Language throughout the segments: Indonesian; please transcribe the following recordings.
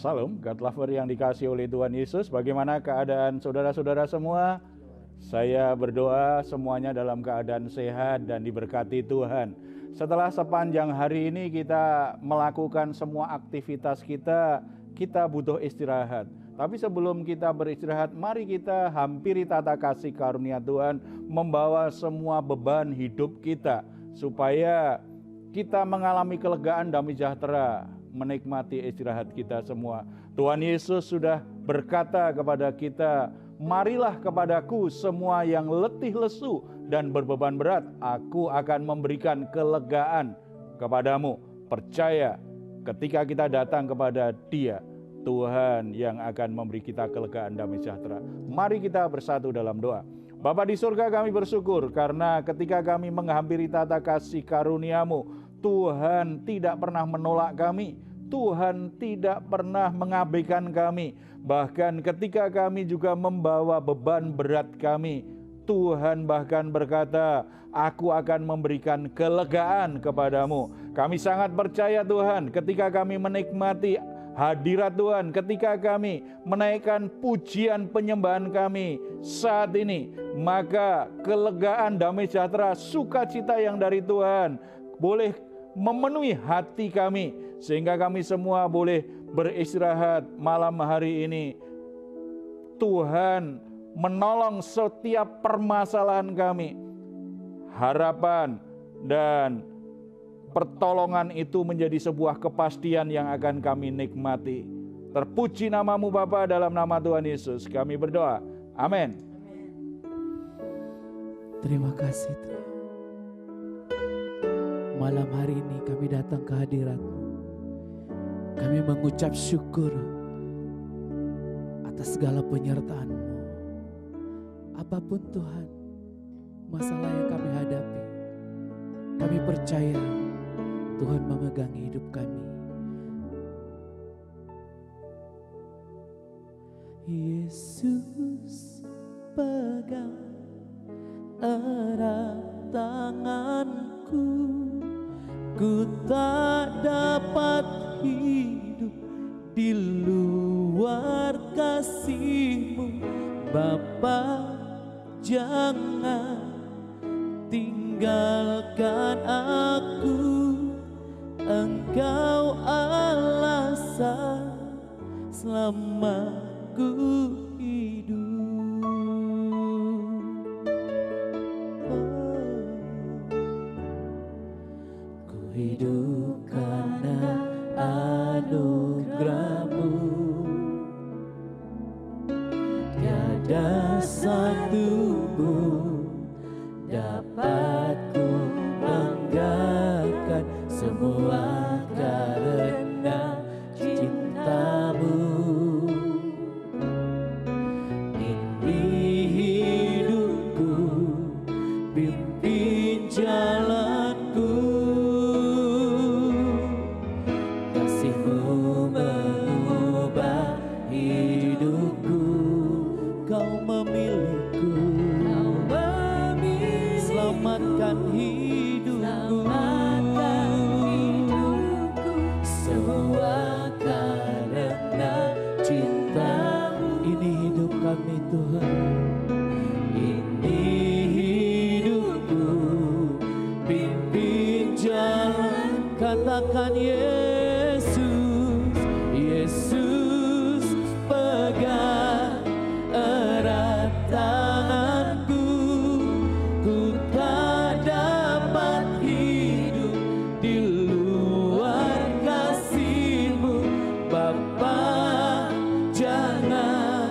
Salam, God lover yang dikasihi oleh Tuhan Yesus. Bagaimana keadaan saudara-saudara semua? Saya berdoa semuanya dalam keadaan sehat dan diberkati Tuhan. Setelah sepanjang hari ini kita melakukan semua aktivitas kita butuh istirahat. Tapi sebelum kita beristirahat, mari kita hampiri tata kasih karunia Tuhan, membawa semua beban hidup kita, supaya kita mengalami kelegaan, damai sejahtera, menikmati istirahat kita semua. Tuhan Yesus sudah berkata kepada kita, marilah kepadaku semua yang letih lesu dan berbeban berat, aku akan memberikan kelegaan kepadamu. Percaya, ketika kita datang kepada Dia, Tuhan yang akan memberi kita kelegaan, damai sejahtera. Mari kita bersatu dalam doa. Bapa di surga, kami bersyukur karena ketika kami menghampiri tata kasih karunia-Mu, Tuhan tidak pernah menolak kami, Tuhan tidak pernah mengabaikan kami. Bahkan ketika kami juga membawa beban berat kami, Tuhan bahkan berkata, aku akan memberikan kelegaan kepadamu. Kami sangat percaya Tuhan, ketika kami menikmati hadirat Tuhan, ketika kami menaikkan pujian penyembahan kami saat ini, maka kelegaan, damai sejahtera, sukacita yang dari Tuhan boleh memenuhi hati kami, sehingga kami semua boleh beristirahat malam hari ini. Tuhan menolong setiap permasalahan kami. Harapan dan pertolongan itu menjadi sebuah kepastian yang akan kami nikmati. Terpuji nama-Mu Bapa, dalam nama Tuhan Yesus kami berdoa. Amin. Terima kasih Tuhan. Malam hari ini kami datang ke hadirat-Mu. Kami mengucap syukur atas segala penyertaan-Mu. Apapun Tuhan masalah yang kami hadapi, kami percaya Tuhan memegang hidup kami. Yesus pegang erat tanganku, ku tak dapat hidup di luar kasih-Mu. Bapa, jangan tinggalkan aku, Engkau alasan selama ku hidup. Ku hidup karena anugerah-Mu. Tiada satu pun dapat ku banggakan, semua karena cinta-Mu. Ini hidupku, pimpin jalanku, kasih-Mu mengubah hidupku. Kau memilihku, selamatkan hidupku, semua karena cinta-Mu. Ini hidup kami Tuhan, ini hidupku, pimpin jalan. Katakan Yesus, Yesus pegang erat tanganku, ku tak dapat hidup di luar kasih-Mu. Bapa, jangan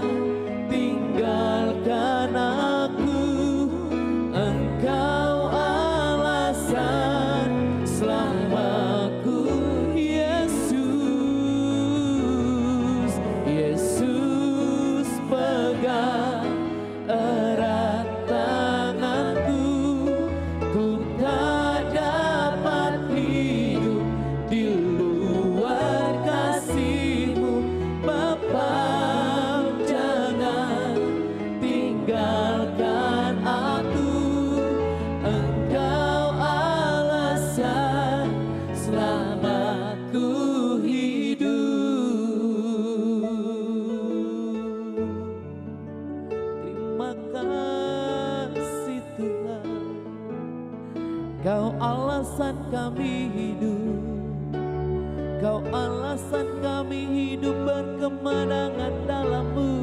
tinggalkan aku, Engkau alasan selama ku alasan kami hidup, Kau alasan kami hidup berkemenangan dalam-Mu.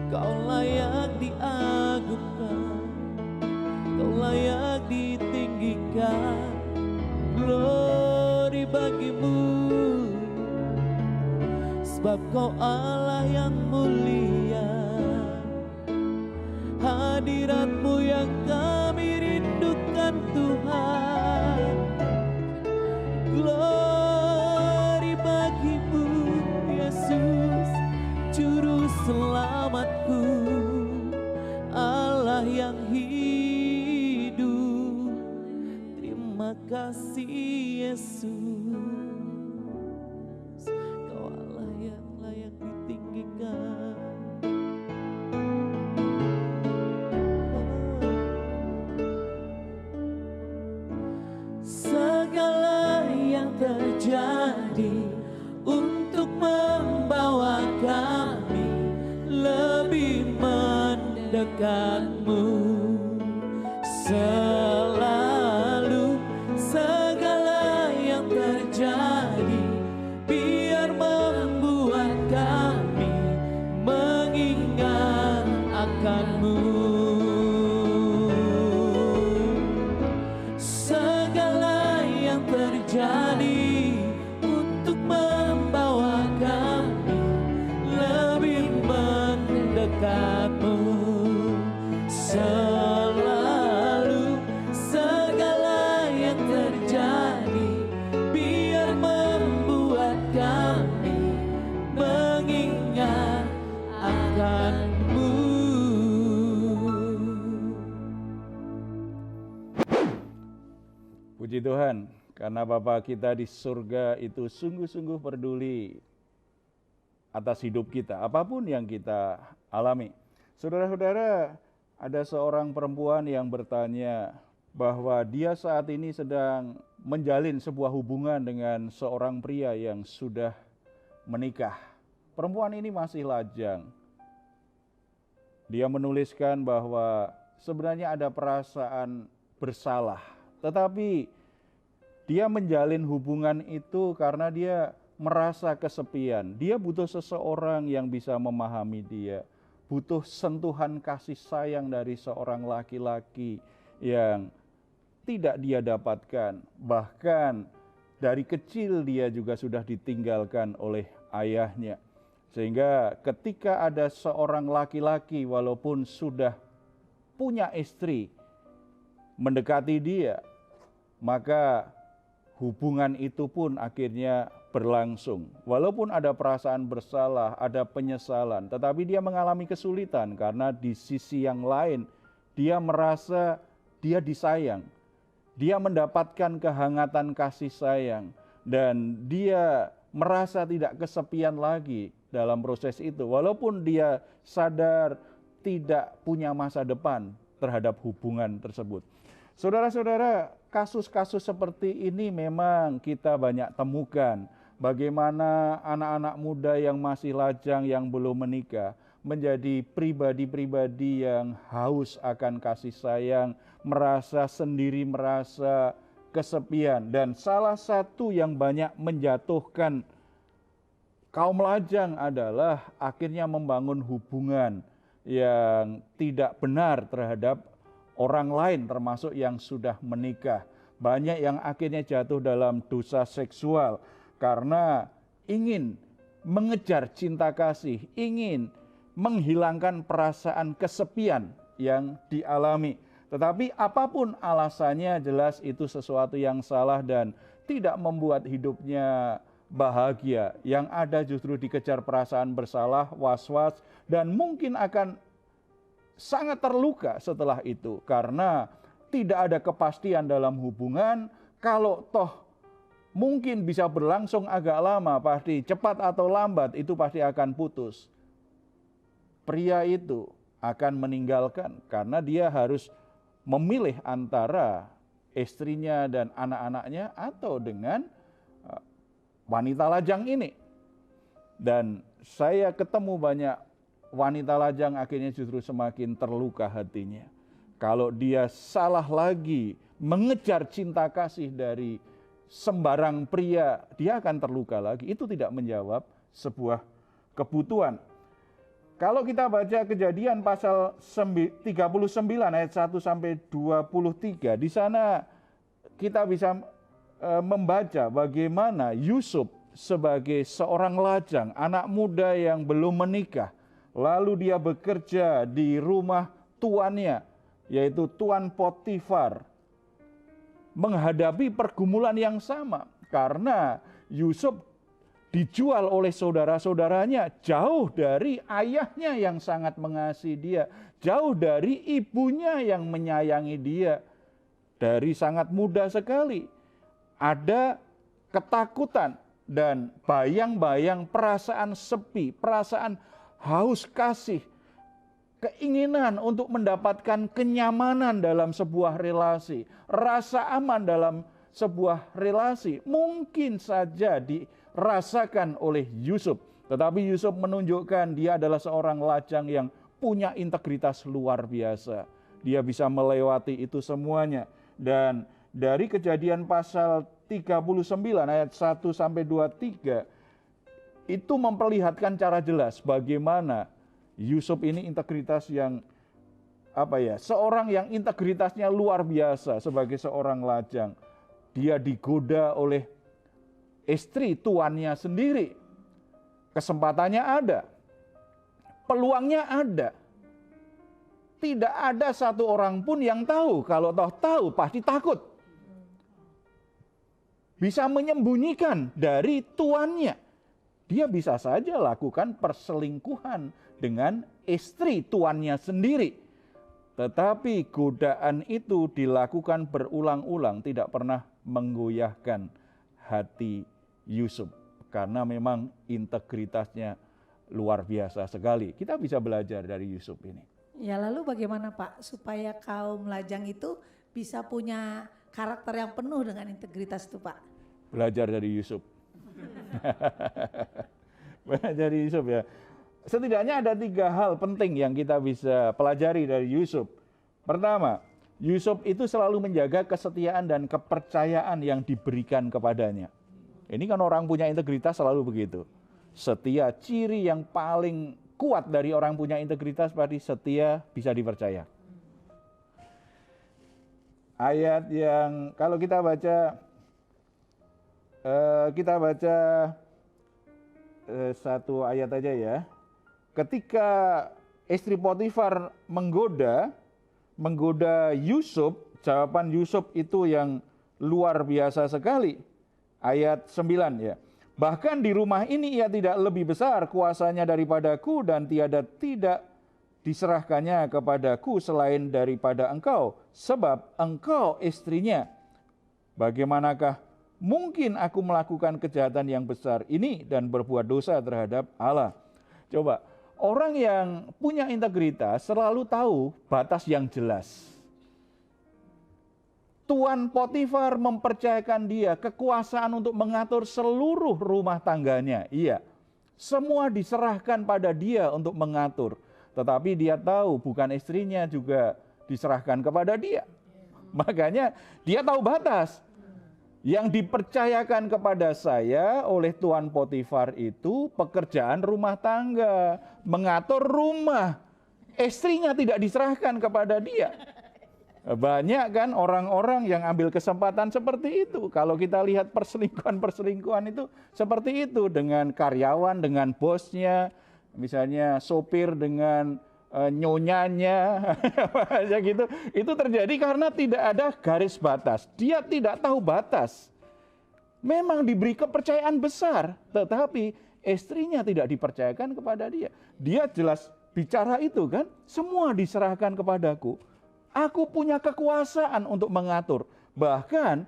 Kau layak diagungkan, Kau layak ditinggikan. Glory bagi-Mu, sebab Kau Allah yang mulia. Hadirat-Mu yang kami rindukan Tuhan. Glory bagi-Mu Yesus, Juru Selamatku, Allah yang hidup. Terima kasih Yesus, Kau Allah yang layak ditinggikan. Segala yang terjadi untuk membawa kami lebih mendekat-Mu. Selalu segala yang terjadi biar membuat kami mengingat akan-Mu. Segala yang terjadi untuk membawa kami lebih mendekat-Mu. Selalu segala yang terjadi biar membuat kami mengingat akan-Mu. Puji Tuhan, karena Bapa kita di surga itu sungguh-sungguh peduli atas hidup kita, apapun yang kita alami. Saudara-saudara, ada seorang perempuan yang bertanya bahwa dia saat ini sedang menjalin sebuah hubungan dengan seorang pria yang sudah menikah. Perempuan ini masih lajang. Dia menuliskan bahwa sebenarnya ada perasaan bersalah, tetapi dia menjalin hubungan itu karena dia merasa kesepian. Dia butuh seseorang yang bisa memahami dia. Butuh sentuhan kasih sayang dari seorang laki-laki yang tidak dia dapatkan. Bahkan dari kecil dia juga sudah ditinggalkan oleh ayahnya. Sehingga ketika ada seorang laki-laki walaupun sudah punya istri mendekati dia, maka hubungan itu pun akhirnya berlangsung. Walaupun ada perasaan bersalah, ada penyesalan, tetapi dia mengalami kesulitan karena di sisi yang lain dia merasa dia disayang. Dia mendapatkan kehangatan kasih sayang dan dia merasa tidak kesepian lagi dalam proses itu. Walaupun dia sadar tidak punya masa depan terhadap hubungan tersebut. Saudara-saudara, kasus-kasus seperti ini memang kita banyak temukan. Bagaimana anak-anak muda yang masih lajang, yang belum menikah, menjadi pribadi-pribadi yang haus akan kasih sayang, merasa sendiri, merasa kesepian. Dan salah satu yang banyak menjatuhkan kaum lajang adalah akhirnya membangun hubungan yang tidak benar terhadap orang lain, termasuk yang sudah menikah. Banyak yang akhirnya jatuh dalam dosa seksual karena ingin mengejar cinta kasih, ingin menghilangkan perasaan kesepian yang dialami. Tetapi apapun alasannya, jelas itu sesuatu yang salah dan tidak membuat hidupnya bahagia. Yang ada justru dikejar perasaan bersalah, was-was, dan mungkin akan sangat terluka setelah itu karena tidak ada kepastian dalam hubungan. Kalau toh mungkin bisa berlangsung agak lama, pasti cepat atau lambat itu pasti akan putus. Pria itu akan meninggalkan karena dia harus memilih antara istrinya dan anak-anaknya atau dengan wanita lajang ini. Dan saya ketemu banyak wanita lajang akhirnya justru semakin terluka hatinya. Kalau dia salah lagi mengejar cinta kasih dari sembarang pria, dia akan terluka lagi. Itu tidak menjawab sebuah kebutuhan. Kalau kita baca Kejadian pasal 39 ayat 1 sampai 23, di sana kita bisa membaca bagaimana Yusuf sebagai seorang lajang, anak muda yang belum menikah, lalu dia bekerja di rumah tuannya, yaitu Tuan Potifar, menghadapi pergumulan yang sama karena Yusuf dijual oleh saudara-saudaranya jauh dari ayahnya yang sangat mengasihi dia, jauh dari ibunya yang menyayangi dia. Dari sangat muda sekali ada ketakutan dan bayang-bayang perasaan sepi, perasaan haus kasih, keinginan untuk mendapatkan kenyamanan dalam sebuah relasi, rasa aman dalam sebuah relasi mungkin saja dirasakan oleh Yusuf. Tetapi Yusuf menunjukkan dia adalah seorang lajang yang punya integritas luar biasa. Dia bisa melewati itu semuanya. Dan dari Kejadian pasal 39 ayat 1 sampai 23 itu memperlihatkan cara jelas bagaimana Yusuf ini integritas yang seorang yang integritasnya luar biasa sebagai seorang lajang. Dia digoda oleh istri tuannya sendiri. Kesempatannya ada. Peluangnya ada. Tidak ada satu orang pun yang tahu. Kalau tahu pasti takut. Bisa menyembunyikan dari tuannya. Dia bisa saja lakukan perselingkuhan dengan istri tuannya sendiri. Tetapi godaan itu dilakukan berulang-ulang, tidak pernah menggoyahkan hati Yusuf. Karena memang integritasnya luar biasa sekali. Kita bisa belajar dari Yusuf ini. Ya, lalu bagaimana Pak supaya kaum lajang itu bisa punya karakter yang penuh dengan integritas itu Pak? Belajar dari Yusuf. Belajar dari Yusuf ya. Setidaknya ada 3 hal penting yang kita bisa pelajari dari Yusuf. Pertama, Yusuf itu selalu menjaga kesetiaan dan kepercayaan yang diberikan kepadanya. Ini kan orang punya integritas selalu begitu. Setia, ciri yang paling kuat dari orang punya integritas berarti setia, bisa dipercaya. Ayat yang kalau kita baca satu ayat aja ya. Ketika istri Potifar menggoda Yusuf, jawaban Yusuf itu yang luar biasa sekali. Ayat 9 ya. Bahkan di rumah ini ia tidak lebih besar kuasanya daripadaku dan tidak diserahkannya kepadaku selain daripada engkau. Sebab engkau istrinya. Bagaimanakah mungkin aku melakukan kejahatan yang besar ini dan berbuat dosa terhadap Allah? Coba, orang yang punya integritas selalu tahu batas yang jelas. Tuan Potifar mempercayakan dia kekuasaan untuk mengatur seluruh rumah tangganya. Iya, semua diserahkan pada dia untuk mengatur. Tetapi dia tahu bukan istrinya juga diserahkan kepada dia. Makanya dia tahu batas. Yang dipercayakan kepada saya oleh Tuan Potifar itu pekerjaan rumah tangga, mengatur rumah. Istrinya tidak diserahkan kepada dia. Banyak kan orang-orang yang ambil kesempatan seperti itu. Kalau kita lihat perselingkuhan itu seperti itu dengan karyawan, dengan bosnya, misalnya sopir dengan nyonyanya, gitu. Itu terjadi karena tidak ada garis batas. Dia tidak tahu batas. Memang diberi kepercayaan besar, tetapi istrinya tidak dipercayakan kepada dia. Dia jelas bicara itu kan, semua diserahkan kepadaku. Aku punya kekuasaan untuk mengatur. Bahkan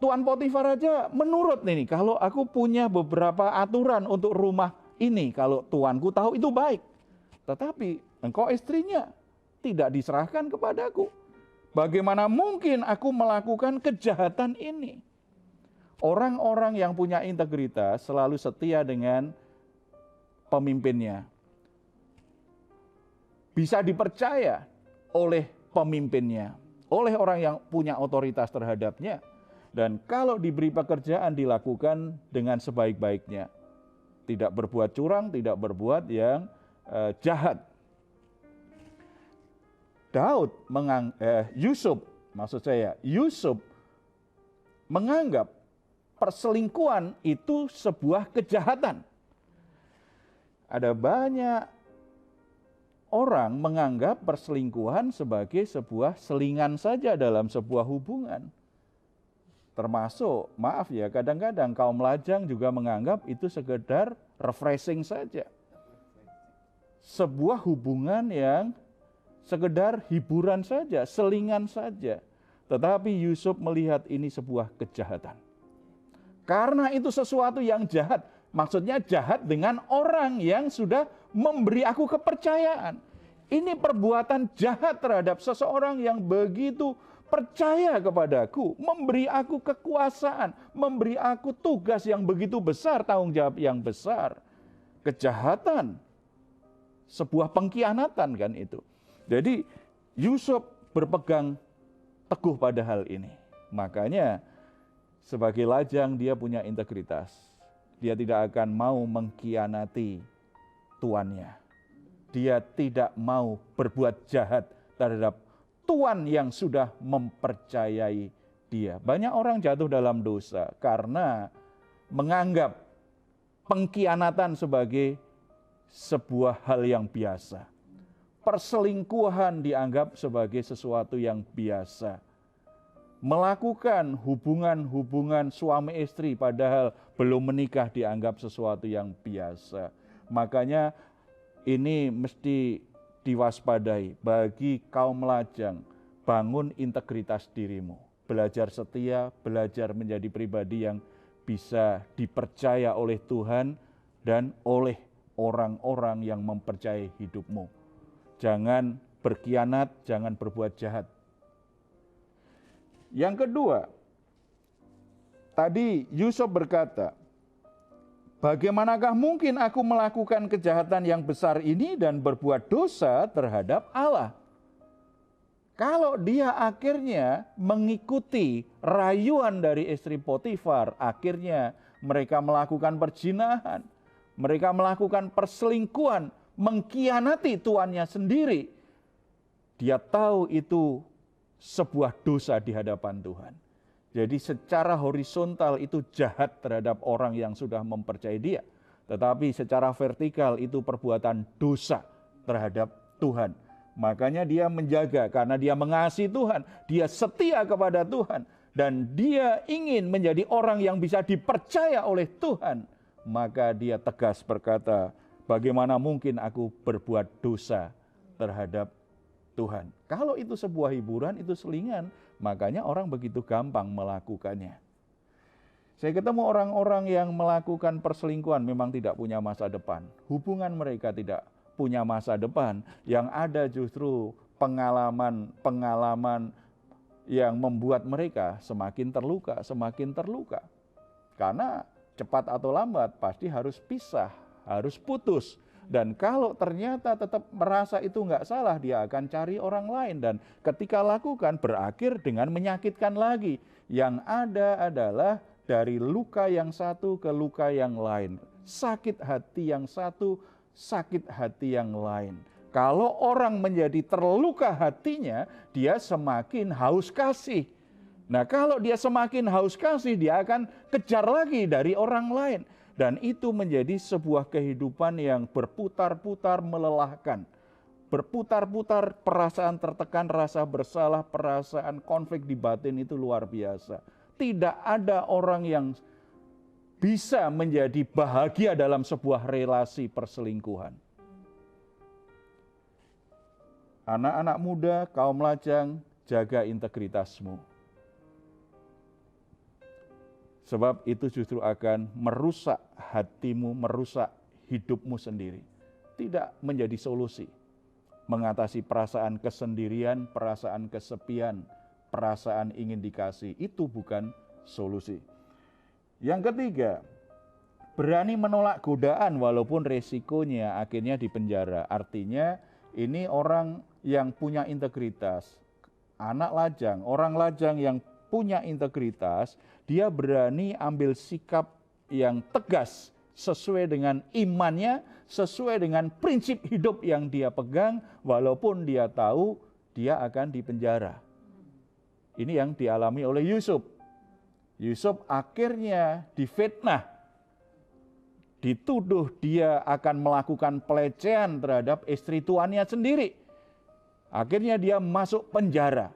Tuan Potifar aja menurut ini, kalau aku punya beberapa aturan untuk rumah ini, kalau tuanku tahu itu baik. Tetapi engkau istrinya tidak diserahkan kepadaku. Bagaimana mungkin aku melakukan kejahatan ini? Orang-orang yang punya integritas selalu setia dengan pemimpinnya. Bisa dipercaya oleh pemimpinnya, oleh orang yang punya otoritas terhadapnya. Dan kalau diberi pekerjaan dilakukan dengan sebaik-baiknya. Tidak berbuat curang, tidak berbuat yang jahat. Yusuf menganggap perselingkuhan itu sebuah kejahatan. Ada banyak orang menganggap perselingkuhan sebagai sebuah selingan saja dalam sebuah hubungan. Termasuk, maaf ya, kadang-kadang kaum lajang juga menganggap itu sekedar refreshing saja. Sebuah hubungan yang sekedar hiburan saja, selingan saja. Tetapi Yusuf melihat ini sebuah kejahatan. Karena itu sesuatu yang jahat. Maksudnya jahat dengan orang yang sudah memberi aku kepercayaan. Ini perbuatan jahat terhadap seseorang yang begitu percaya kepadaku, memberi aku kekuasaan, memberi aku tugas yang begitu besar, tanggung jawab yang besar. Kejahatan, sebuah pengkhianatan kan itu. Jadi Yusuf berpegang teguh pada hal ini. Makanya sebagai lajang dia punya integritas. Dia tidak akan mau mengkhianati tuannya. Dia tidak mau berbuat jahat terhadap Tuhan yang sudah mempercayai dia. Banyak orang jatuh dalam dosa karena menganggap pengkhianatan sebagai sebuah hal yang biasa. Perselingkuhan dianggap sebagai sesuatu yang biasa. Melakukan hubungan-hubungan suami istri padahal belum menikah dianggap sesuatu yang biasa. Makanya ini mesti diwaspadai bagi kaum lajang. Bangun integritas dirimu. Belajar setia, belajar menjadi pribadi yang bisa dipercaya oleh Tuhan dan oleh orang-orang yang mempercayai hidupmu. Jangan berkhianat, jangan berbuat jahat. Yang kedua, tadi Yusuf berkata, bagaimanakah mungkin aku melakukan kejahatan yang besar ini dan berbuat dosa terhadap Allah? Kalau dia akhirnya mengikuti rayuan dari istri Potifar, akhirnya mereka melakukan perzinahan, mereka melakukan perselingkuhan, mengkhianati tuannya sendiri. Dia tahu itu sebuah dosa di hadapan Tuhan. Jadi secara horizontal itu jahat terhadap orang yang sudah mempercayai dia. Tetapi secara vertikal itu perbuatan dosa terhadap Tuhan. Makanya dia menjaga karena dia mengasihi Tuhan. Dia setia kepada Tuhan. Dan dia ingin menjadi orang yang bisa dipercaya oleh Tuhan. Maka dia tegas berkata, bagaimana mungkin aku berbuat dosa terhadap Tuhan. Kalau itu sebuah hiburan, itu selingan. Makanya orang begitu gampang melakukannya. Saya ketemu orang-orang yang melakukan perselingkuhan memang tidak punya masa depan. Hubungan mereka tidak punya masa depan. Yang ada justru pengalaman yang membuat mereka semakin terluka. Karena cepat atau lambat pasti harus pisah, harus putus. Dan kalau ternyata tetap merasa itu nggak salah, dia akan cari orang lain. Dan ketika lakukan berakhir dengan menyakitkan lagi. Yang ada adalah dari luka yang satu ke luka yang lain. Sakit hati yang satu, sakit hati yang lain. Kalau orang menjadi terluka hatinya, dia semakin haus kasih. Nah kalau dia semakin haus kasih, dia akan kejar lagi dari orang lain. Dan itu menjadi sebuah kehidupan yang berputar-putar melelahkan. Berputar-putar perasaan tertekan, rasa bersalah, perasaan konflik di batin itu luar biasa. Tidak ada orang yang bisa menjadi bahagia dalam sebuah relasi perselingkuhan. Anak-anak muda, kaum lajang, jaga integritasmu. Sebab itu justru akan merusak hatimu, merusak hidupmu sendiri. Tidak menjadi solusi. Mengatasi perasaan kesendirian, perasaan kesepian, perasaan ingin dikasih. Itu bukan solusi. Yang ketiga, berani menolak godaan walaupun resikonya akhirnya dipenjara. Artinya ini orang yang punya integritas. anak lajang, orang lajang yang punya integritas, dia berani ambil sikap yang tegas sesuai dengan imannya, sesuai dengan prinsip hidup yang dia pegang, walaupun dia tahu dia akan dipenjara. Ini yang dialami oleh Yusuf. Yusuf akhirnya difitnah, dituduh dia akan melakukan pelecehan terhadap istri tuannya sendiri. Akhirnya dia masuk penjara,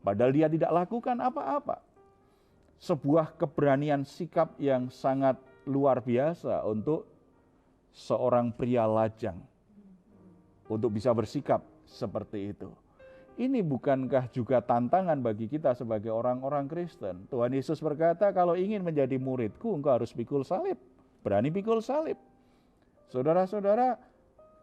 padahal dia tidak lakukan apa-apa. Sebuah keberanian sikap yang sangat luar biasa untuk seorang pria lajang, untuk bisa bersikap seperti itu. Ini bukankah juga tantangan bagi kita sebagai orang-orang Kristen? Tuhan Yesus berkata, kalau ingin menjadi muridku, engkau harus pikul salib. Berani pikul salib. Saudara-saudara,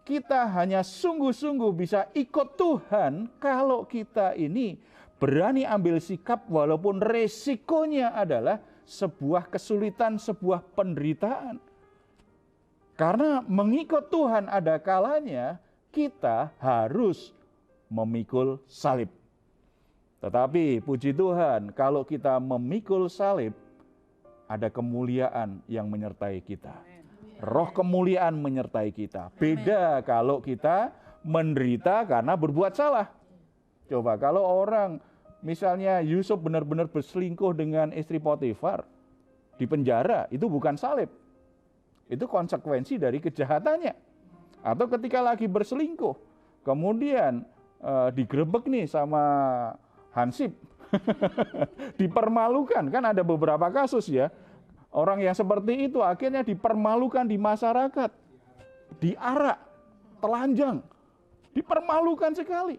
kita hanya sungguh-sungguh bisa ikut Tuhan kalau kita ini berani ambil sikap walaupun resikonya adalah sebuah kesulitan, sebuah penderitaan. Karena mengikut Tuhan ada kalanya kita harus memikul salib. Tetapi puji Tuhan, kalau kita memikul salib, ada kemuliaan yang menyertai kita. Roh kemuliaan menyertai kita. Beda kalau kita menderita karena berbuat salah. Coba kalau orang, misalnya Yusuf benar-benar berselingkuh dengan istri Potifar, di penjara, itu bukan salib. Itu konsekuensi dari kejahatannya. Atau ketika lagi berselingkuh, kemudian digerebek nih sama Hansip, dipermalukan, kan ada beberapa kasus ya, orang yang seperti itu akhirnya dipermalukan di masyarakat, diarak, telanjang, dipermalukan sekali.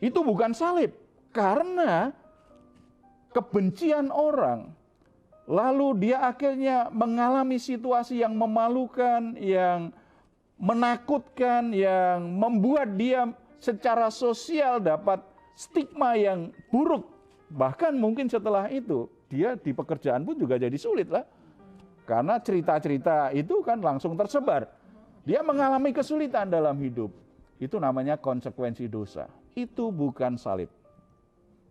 Itu bukan salib, karena kebencian orang, lalu dia akhirnya mengalami situasi yang memalukan, yang menakutkan, yang membuat dia secara sosial dapat stigma yang buruk. Bahkan mungkin setelah itu dia di pekerjaan pun juga jadi sulit lah. Karena cerita-cerita itu kan langsung tersebar. Dia mengalami kesulitan dalam hidup. Itu namanya konsekuensi dosa. Itu bukan salib.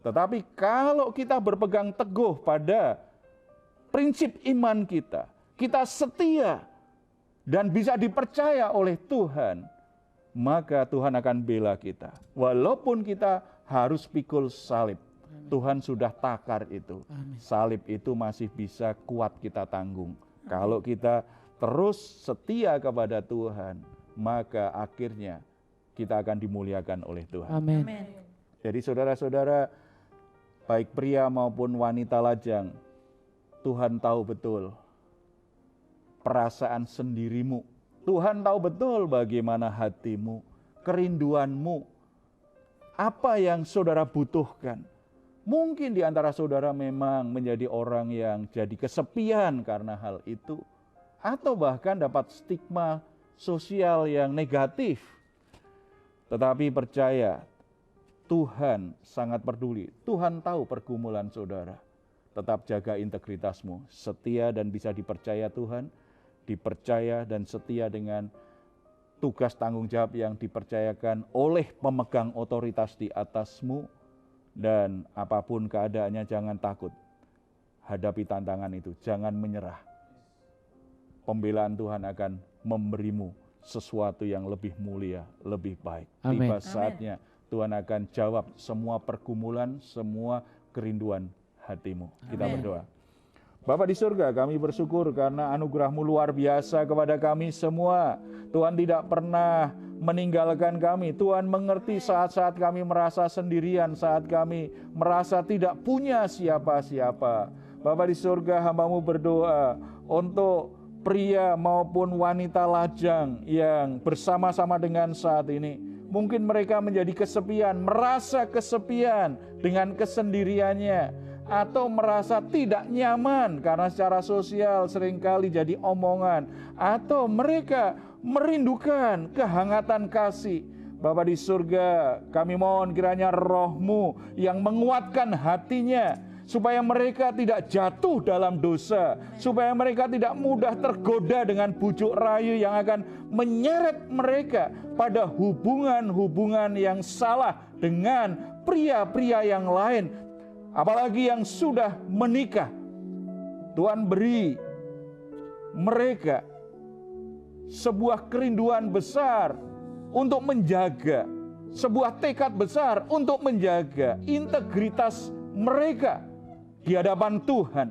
Tetapi kalau kita berpegang teguh pada prinsip iman kita, kita setia dan bisa dipercaya oleh Tuhan, maka Tuhan akan bela kita. Walaupun kita harus pikul salib, Tuhan sudah takar itu. Salib itu masih bisa kuat kita tanggung. Kalau kita terus setia kepada Tuhan, maka akhirnya kita akan dimuliakan oleh Tuhan. Amin. Jadi saudara-saudara, baik pria maupun wanita lajang, Tuhan tahu betul perasaan sendirimu. Tuhan tahu betul bagaimana hatimu, kerinduanmu, apa yang saudara butuhkan. Mungkin di antara saudara memang menjadi orang yang jadi kesepian karena hal itu, atau bahkan dapat stigma sosial yang negatif. Tetapi percaya, Tuhan sangat peduli. Tuhan tahu pergumulan saudara. Tetap jaga integritasmu, setia dan bisa dipercaya Tuhan, dipercaya dan setia dengan tugas tanggung jawab yang dipercayakan oleh pemegang otoritas di atasmu, dan apapun keadaannya jangan takut. Hadapi tantangan itu, jangan menyerah. Pembelaan Tuhan akan memberimu sesuatu yang lebih mulia, lebih baik. Amin. Tiba saatnya Tuhan akan jawab semua pergumulan, semua kerinduan hatimu. Kita berdoa. Bapa di surga, kami bersyukur karena anugerah-Mu luar biasa kepada kami semua. Tuhan tidak pernah meninggalkan kami. Tuhan mengerti saat-saat kami merasa sendirian, saat kami merasa tidak punya siapa-siapa. Bapa di surga, hamba-Mu berdoa untuk pria maupun wanita lajang yang bersama-sama dengan saat ini. Mungkin mereka menjadi kesepian, merasa kesepian dengan kesendiriannya, atau merasa tidak nyaman karena secara sosial seringkali jadi omongan, atau mereka merindukan kehangatan kasih. Bapa di surga, kami mohon kiranya Roh-Mu yang menguatkan hatinya, supaya mereka tidak jatuh dalam dosa, supaya mereka tidak mudah tergoda dengan bujuk rayu yang akan menyeret mereka pada hubungan-hubungan yang salah dengan pria-pria yang lain, apalagi yang sudah menikah. Tuhan beri mereka sebuah kerinduan besar untuk menjaga, sebuah tekad besar untuk menjaga integritas mereka di hadapan Tuhan.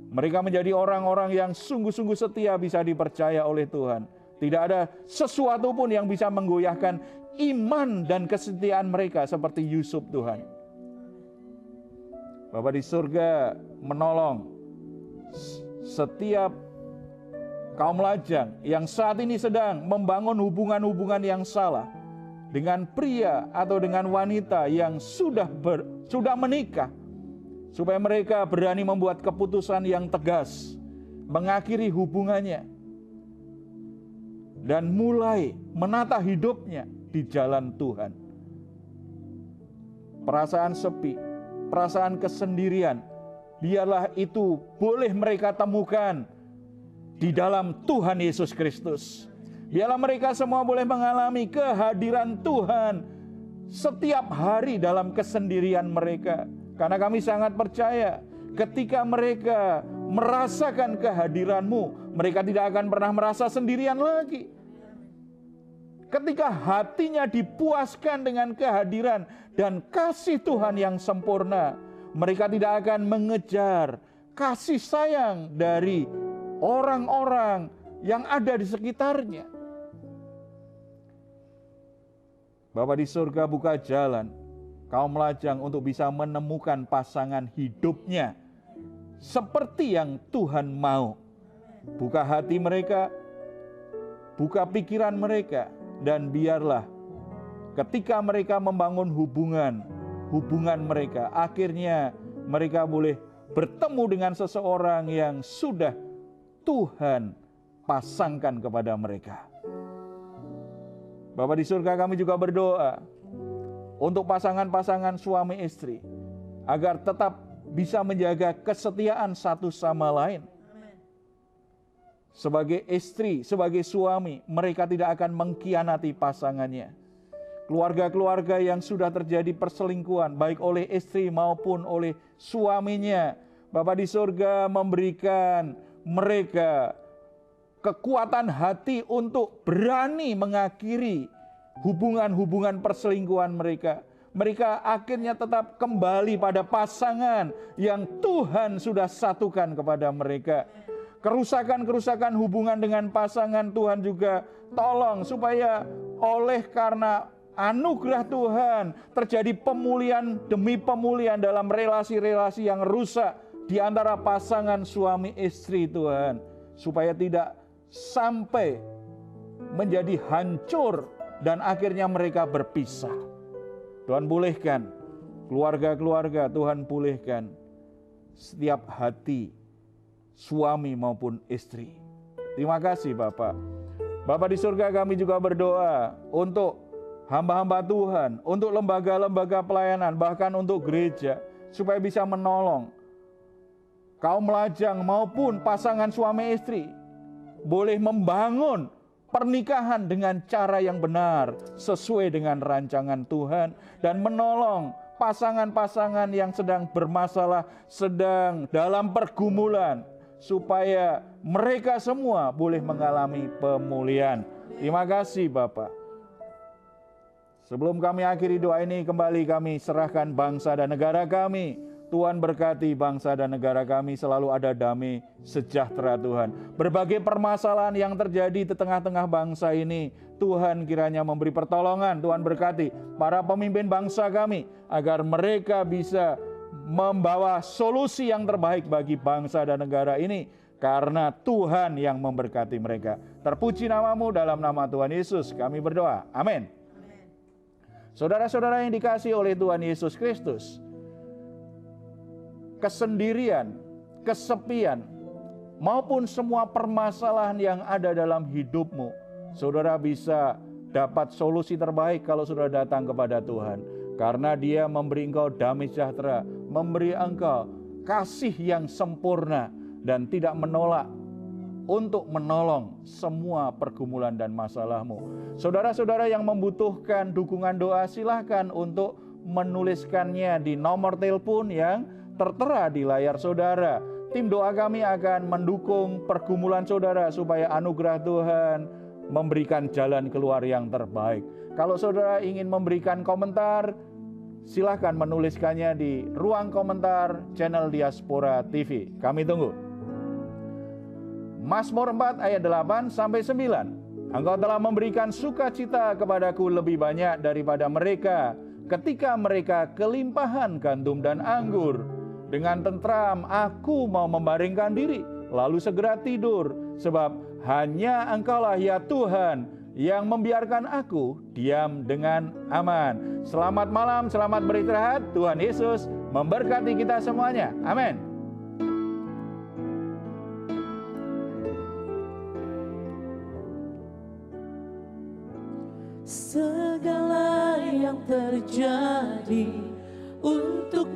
Mereka menjadi orang-orang yang sungguh-sungguh setia, bisa dipercaya oleh Tuhan. Tidak ada sesuatu pun yang bisa menggoyahkan iman dan kesetiaan mereka seperti Yusuf, Tuhan. Bapa di surga menolong setiap kaum lajang yang saat ini sedang membangun hubungan-hubungan yang salah dengan pria atau dengan wanita yang sudah menikah, supaya mereka berani membuat keputusan yang tegas, mengakhiri hubungannya, dan mulai menata hidupnya di jalan Tuhan. Perasaan sepi, perasaan kesendirian, biarlah itu boleh mereka temukan di dalam Tuhan Yesus Kristus. Biarlah mereka semua boleh mengalami kehadiran Tuhan setiap hari dalam kesendirian mereka. Karena kami sangat percaya ketika mereka merasakan kehadiran-Mu, mereka tidak akan pernah merasa sendirian lagi. Ketika hatinya dipuaskan dengan kehadiran dan kasih Tuhan yang sempurna, mereka tidak akan mengejar kasih sayang dari orang-orang yang ada di sekitarnya. Bapa di surga, buka jalan kaum lajang untuk bisa menemukan pasangan hidupnya seperti yang Tuhan mau. Buka hati mereka, buka pikiran mereka, dan biarlah ketika mereka membangun hubungan mereka, akhirnya mereka boleh bertemu dengan seseorang yang sudah Tuhan pasangkan kepada mereka. Bapa di surga, kami juga berdoa untuk pasangan-pasangan suami istri agar tetap bisa menjaga kesetiaan satu sama lain. Sebagai istri, sebagai suami, mereka tidak akan mengkhianati pasangannya. Keluarga-keluarga yang sudah terjadi perselingkuhan, baik oleh istri maupun oleh suaminya, Bapa di surga memberikan mereka kekuatan hati untuk berani mengakhiri hubungan-hubungan perselingkuhan mereka. Mereka akhirnya tetap kembali pada pasangan yang Tuhan sudah satukan kepada mereka. Kerusakan-kerusakan hubungan dengan pasangan Tuhan juga tolong supaya oleh karena anugerah Tuhan terjadi pemulihan demi pemulihan dalam relasi-relasi yang rusak di antara pasangan suami istri, Tuhan. Supaya tidak sampai menjadi hancur dan akhirnya mereka berpisah. Tuhan pulihkan keluarga-keluarga, Tuhan pulihkan setiap hati suami maupun istri. Terima kasih Bapak. Bapak di surga, kami juga berdoa untuk hamba-hamba Tuhan, untuk lembaga-lembaga pelayanan, bahkan untuk gereja, supaya bisa menolong kaum lajang maupun pasangan suami istri boleh membangun pernikahan dengan cara yang benar sesuai dengan rancangan Tuhan, dan menolong pasangan-pasangan yang sedang bermasalah, sedang dalam pergumulan, supaya mereka semua boleh mengalami pemulihan. Terima kasih Bapak. Sebelum kami akhiri doa ini, kembali kami serahkan bangsa dan negara kami. Tuhan berkati bangsa dan negara kami, selalu ada damai sejahtera Tuhan. Berbagai permasalahan yang terjadi di tengah-tengah bangsa ini, Tuhan kiranya memberi pertolongan. Tuhan berkati para pemimpin bangsa kami, agar mereka bisa membawa solusi yang terbaik bagi bangsa dan negara ini, karena Tuhan yang memberkati mereka. Terpuji namamu, dalam nama Tuhan Yesus kami berdoa. Amin. Saudara-saudara yang dikasihi oleh Tuhan Yesus Kristus, kesendirian, kesepian, maupun semua permasalahan yang ada dalam hidupmu, saudara bisa dapat solusi terbaik kalau saudara datang kepada Tuhan. Karena Dia memberi engkau damai sejahtera, memberi engkau kasih yang sempurna dan tidak menolak untuk menolong semua pergumulan dan masalahmu. Saudara-saudara yang membutuhkan dukungan doa, silahkan untuk menuliskannya di nomor telepon yang tertera di layar saudara. Tim doa kami akan mendukung pergumulan saudara supaya anugerah Tuhan memberikan jalan keluar yang terbaik. Kalau saudara ingin memberikan komentar, silahkan menuliskannya di ruang komentar channel Diaspora TV. Kami tunggu. Mazmur 4 ayat 8 sampai 9. Engkau telah memberikan sukacita kepadaku lebih banyak daripada mereka ketika mereka kelimpahan gandum dan anggur. Dengan tentram aku mau membaringkan diri, lalu segera tidur, sebab hanya Engkaulah ya Tuhan yang membiarkan aku diam dengan aman. Selamat malam, selamat beristirahat. Tuhan Yesus memberkati kita semuanya. Amin. Segala yang terjadi untuk